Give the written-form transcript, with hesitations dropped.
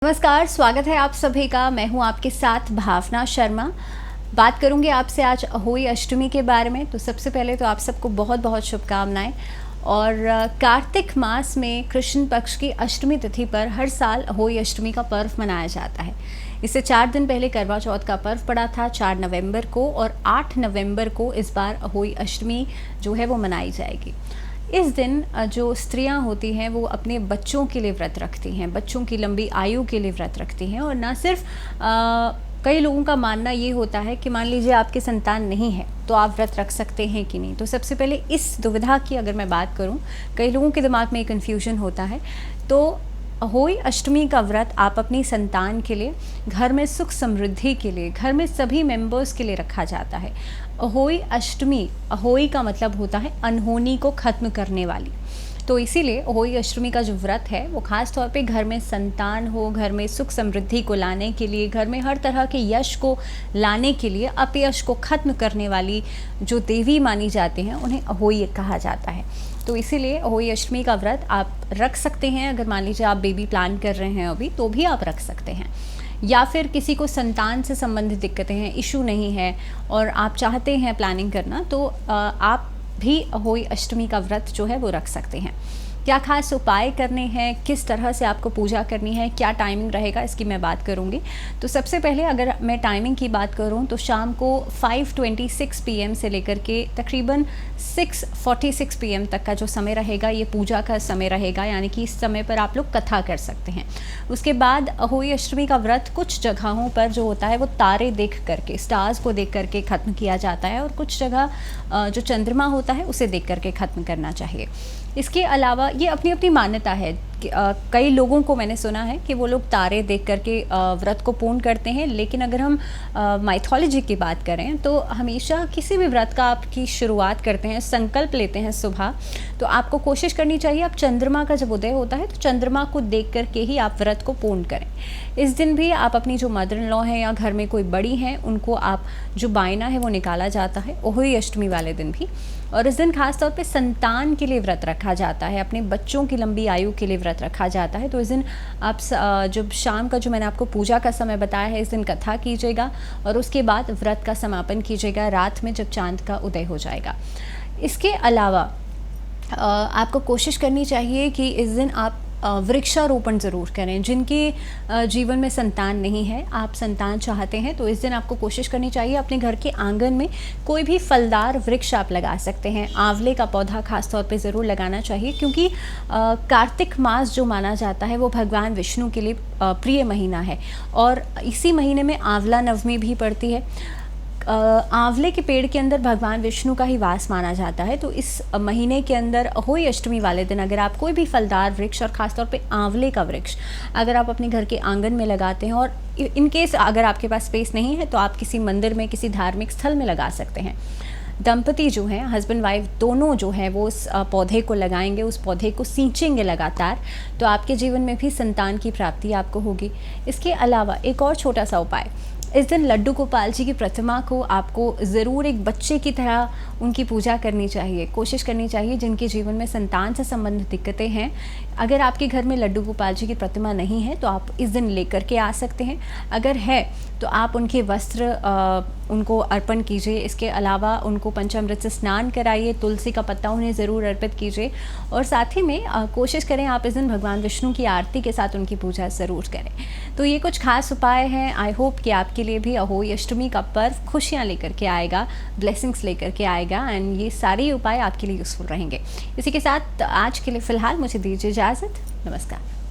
नमस्कार, स्वागत है आप सभी का। मैं हूं आपके साथ भावना शर्मा। बात करूंगी आपसे आज अहोई अष्टमी के बारे में। तो सबसे पहले तो आप सबको बहुत बहुत शुभकामनाएं। और कार्तिक मास में कृष्ण पक्ष की अष्टमी तिथि पर हर साल अहोई अष्टमी का पर्व मनाया जाता है। इससे 4 दिन पहले करवा चौथ का पर्व पड़ा था 4 नवंबर को, और 8 नवंबर को इस बार अहोई अष्टमी जो है वो मनाई जाएगी। इस दिन जो स्त्रियां होती हैं वो अपने बच्चों के लिए व्रत रखती हैं, बच्चों की लंबी आयु के लिए व्रत रखती हैं। और ना सिर्फ कई लोगों का मानना ये होता है कि मान लीजिए आपकी संतान नहीं है तो आप व्रत रख सकते हैं कि नहीं। तो सबसे पहले इस दुविधा की अगर मैं बात करूं, कई लोगों के दिमाग में कन्फ्यूजन होता है। तो अहोई अष्टमी का व्रत आप अपनी संतान के लिए, घर में सुख समृद्धि के लिए, घर में सभी मेंबर्स के लिए रखा जाता है। अहोई अष्टमी, अहोई का मतलब होता है अनहोनी को खत्म करने वाली। तो इसीलिए अहोई अष्टमी का जो व्रत है वो खास तौर पे घर में संतान हो, घर में सुख समृद्धि को लाने के लिए, घर में हर तरह के यश को लाने के लिए, अपयश को खत्म करने वाली जो देवी मानी जाती हैं उन्हें अहोई कहा जाता है। तो इसीलिए अहोई अष्टमी का व्रत आप रख सकते हैं। अगर मान लीजिए आप बेबी प्लान कर रहे हैं अभी, तो भी आप रख सकते हैं। या फिर किसी को संतान से संबंधित दिक्कतें हैं, इशू नहीं है और आप चाहते हैं प्लानिंग करना, तो आप भी अहोई अष्टमी का व्रत जो है वो रख सकते हैं। क्या खास उपाय करने हैं, किस तरह से आपको पूजा करनी है, क्या टाइमिंग रहेगा, इसकी मैं बात करूंगी। तो सबसे पहले अगर मैं टाइमिंग की बात करूं तो शाम को 5:26 PM से लेकर के तकरीबन 6:46 PM तक का जो समय रहेगा ये पूजा का समय रहेगा, यानी कि इस समय पर आप लोग कथा कर सकते हैं। उसके बाद अहोई अष्टमी का व्रत कुछ जगहों पर जो होता है वो तारे देख करके, स्टार्स को देख करके ख़त्म किया जाता है, और कुछ जगह जो चंद्रमा होता है उसे देख करके ख़त्म करना चाहिए। इसके अलावा ये अपनी अपनी मान्यता है कि कई लोगों को मैंने सुना है कि वो लोग तारे देख करके व्रत को पूर्ण करते हैं। लेकिन अगर हम माइथोलॉजी की बात करें तो हमेशा किसी भी व्रत का आपकी शुरुआत करते हैं, संकल्प लेते हैं सुबह, तो आपको कोशिश करनी चाहिए आप चंद्रमा का जब उदय होता है तो चंद्रमा को देख करके ही आप व्रत को पूर्ण करें। इस दिन भी आप अपनी जो मदर इन लॉ हैं या घर में कोई बड़ी हैं उनको आप जो बायना है वो निकाला जाता है अहोई अष्टमी वाले दिन भी। और इस दिन खास तौर पे संतान के लिए व्रत रखा जाता है, अपने बच्चों की लंबी आयु के लिए व्रत रखा जाता है। तो इस दिन आप जब शाम का जो मैंने आपको पूजा का समय बताया है, इस दिन कथा कीजिएगा और उसके बाद व्रत का समापन कीजिएगा रात में जब चांद का उदय हो जाएगा। इसके अलावा आपको कोशिश करनी चाहिए कि इस दिन आप वृक्षारोपण ज़रूर करें। जिनके जीवन में संतान नहीं है, आप संतान चाहते हैं, तो इस दिन आपको कोशिश करनी चाहिए अपने घर के आंगन में कोई भी फलदार वृक्ष आप लगा सकते हैं। आंवले का पौधा खास तौर पे ज़रूर लगाना चाहिए, क्योंकि कार्तिक मास जो माना जाता है वो भगवान विष्णु के लिए प्रिय महीना है, और इसी महीने में आंवला नवमी भी पड़ती है। आंवले के पेड़ के अंदर भगवान विष्णु का ही वास माना जाता है। तो इस महीने के अंदर अहोई अष्टमी वाले दिन अगर आप कोई भी फलदार वृक्ष, और ख़ासतौर पे आंवले का वृक्ष अगर आप अपने घर के आंगन में लगाते हैं, और इन केस अगर आपके पास स्पेस नहीं है तो आप किसी मंदिर में, किसी धार्मिक स्थल में लगा सकते हैं। दंपति जो हैं, हस्बैंड वाइफ दोनों जो हैं, वो उस पौधे को लगाएंगे, उस पौधे को सींचेंगे लगातार, तो आपके जीवन में भी संतान की प्राप्ति आपको होगी। इसके अलावा एक और छोटा सा उपाय, इस दिन लड्डू गोपाल जी की प्रतिमा को आपको ज़रूर एक बच्चे की तरह उनकी पूजा करनी चाहिए। कोशिश करनी चाहिए जिनके जीवन में संतान से संबंधित दिक्कतें हैं, अगर आपके घर में लड्डू गोपाल जी की प्रतिमा नहीं है तो आप इस दिन लेकर के आ सकते हैं। अगर है तो आप उनके वस्त्र उनको अर्पण कीजिए। इसके अलावा उनको पंचामृत से स्नान कराइए, तुलसी का पत्ता उन्हें ज़रूर अर्पित कीजिए, और साथ ही में कोशिश करें आप इस दिन भगवान विष्णु की आरती के साथ उनकी पूजा ज़रूर करें। तो ये कुछ खास उपाय हैं। आई होप कि आपके लिए भी अहोई अष्टमी का पर्व खुशियाँ लेकर के आएगा, ब्लेसिंग्स लेकर के आएगा, एंड ये सारे उपाय आपके लिए यूज़फुल रहेंगे। इसी के साथ आज के लिए फ़िलहाल मुझे दीजिए इजाज़त। नमस्कार।